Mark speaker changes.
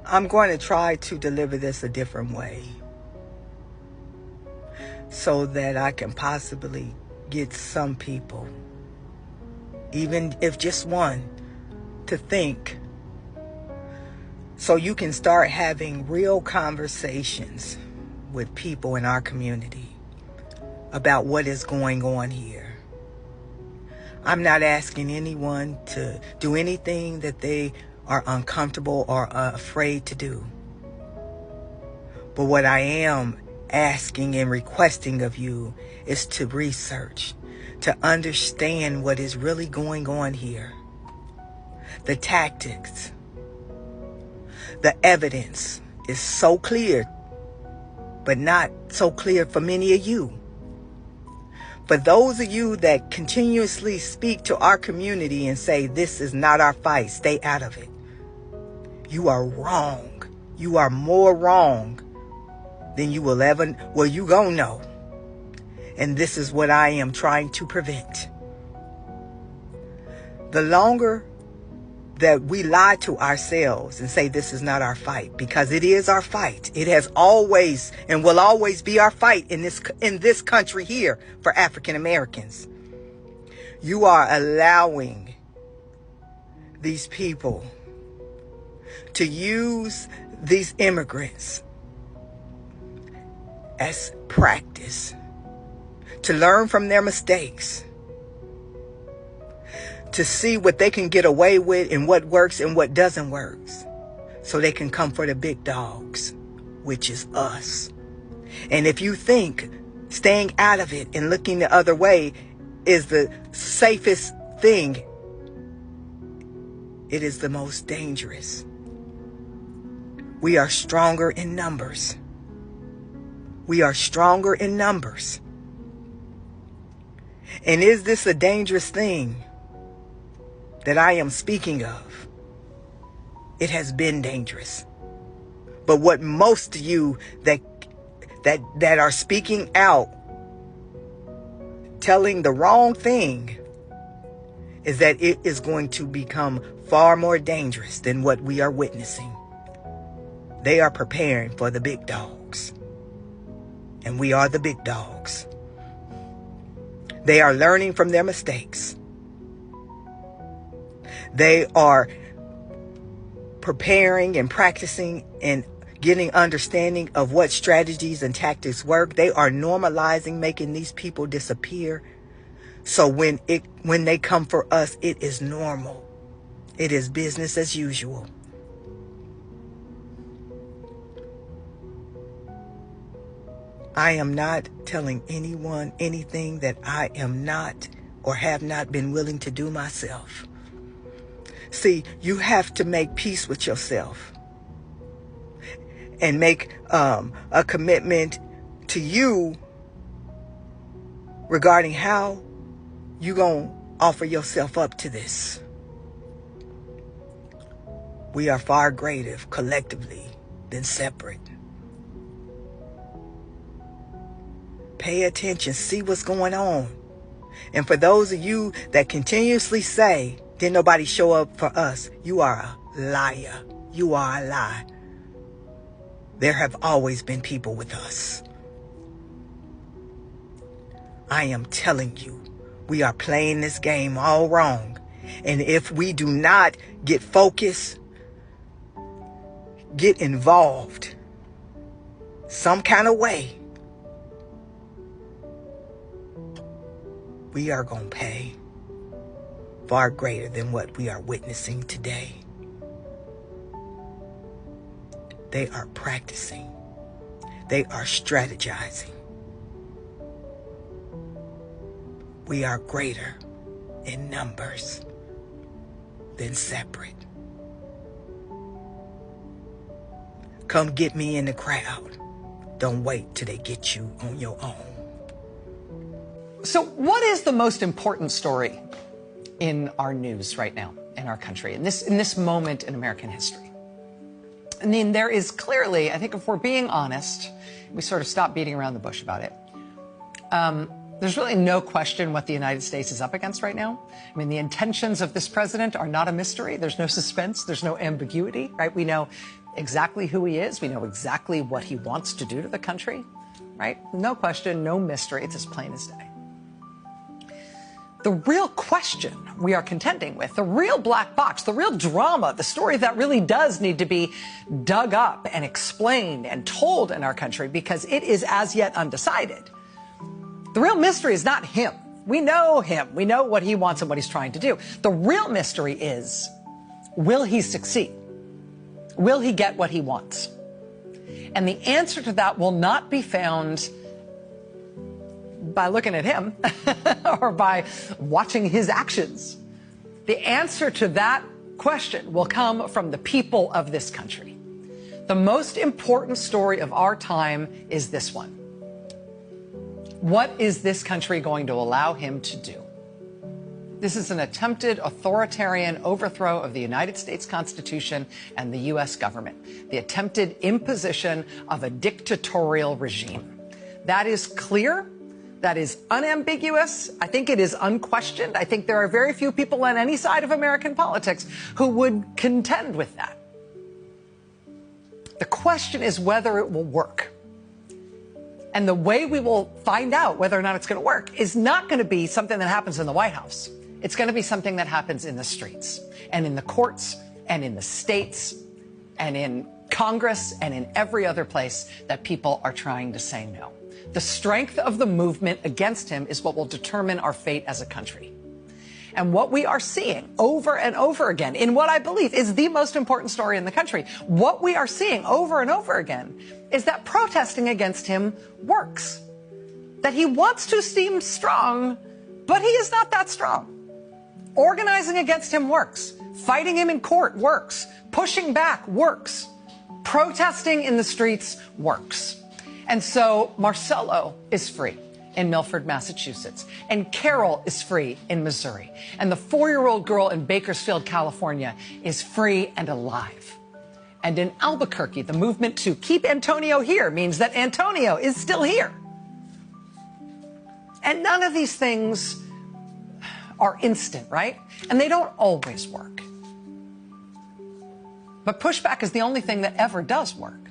Speaker 1: I'm going to try to deliver this a different way so that I can possibly get some people, even if just one, to think, so you can start having real conversations with people in our community about what is going on here. I'm not asking anyone to do anything that they are uncomfortable or afraid to do. But what I am asking and requesting of you is to research, to understand what is really going on here. The tactics, the evidence is so clear, but not so clear for many of you. For those of you that continuously speak to our community and say, this is not our fight, stay out of it, you are wrong. You are more wrong than you will ever, well, you gonna know. And this is what I am trying to prevent. The longer that we lie to ourselves and say this is not our fight, because it is our fight. It has always and will always be our fight in this country here for African Americans. You are allowing these people to use these immigrants as practice, to learn from their mistakes, to see what they can get away with and what works and what doesn't work, so they can come for the big dogs, which is us. And if you think staying out of it and looking the other way is the safest thing, it is the most dangerous. We are stronger in numbers. We are stronger in numbers. And is this a dangerous thing that I am speaking of? It has been dangerous. But what most of you that are speaking out, telling the wrong thing, is that it is going to become far more dangerous than what we are witnessing. They are preparing for the big dogs. And we are the big dogs. They are learning from their mistakes. They are preparing and practicing and getting understanding of what strategies and tactics work. They are normalizing making these people disappear. So when they come for us, it is normal. It is business as usual. I am not telling anyone anything that I am not or have not been willing to do myself. See, you have to make peace with yourself and make a commitment to you regarding how you gonna offer yourself up to this. We are far greater collectively than separate. Pay attention, see what's going on. And for those of you that continuously say, didn't nobody show up for us, you are a liar. You are a lie. There have always been people with us. I am telling you, we are playing this game all wrong. And if we do not get focused, get involved some kind of way, we are going to pay far greater than what we are witnessing today. They are practicing. They are strategizing. We are greater in numbers than separate. Come get me in the crowd. Don't wait till they get you on your own.
Speaker 2: So what is the most important story in our news right now, in our country, in this moment in American history? I mean, there is clearly, I think if we're being honest, we sort of stop beating around the bush about it. There's really no question what the United States is up against right now. I mean, the intentions of this president are not a mystery. There's no suspense. There's no ambiguity, right? We know exactly who he is. We know exactly what he wants to do to the country, right? No question, no mystery. It's as plain as day. The real question we are contending with, the real black box, the real drama, the story that really does need to be dug up and explained and told in our country because it is as yet undecided. The real mystery is not him. We know him. We know what he wants and what he's trying to do. The real mystery is, will he succeed? Will he get what he wants? And the answer to that will not be found by looking at him or by watching his actions. The answer to that question will come from the people of this country. The most important story of our time is this one. What is this country going to allow him to do? This is an attempted authoritarian overthrow of the United States Constitution and the U.S. government, the attempted imposition of a dictatorial regime. That is clear. That is unambiguous. I think it is unquestioned. I think there are very few people on any side of American politics who would contend with that. The question is whether it will work. And the way we will find out whether or not it's going to work is not going to be something that happens in the White House. It's going to be something that happens in the streets and in the courts and in the states and in Congress and in every other place that people are trying to say no. The strength of the movement against him is what will determine our fate as a country. And what we are seeing over and over again in what I believe is the most important story in the country, what we are seeing over and over again is that protesting against him works. That he wants to seem strong, but he is not that strong. Organizing against him works. Fighting him in court works. Pushing back works. Protesting in the streets works. And so Marcelo is free in Milford, Massachusetts, and Carol is free in Missouri, and the 4-year-old girl in Bakersfield, California is free and alive. And in Albuquerque, the movement to keep Antonio here means that Antonio is still here. And none of these things are instant, right? And they don't always work. But pushback is the only thing that ever does work.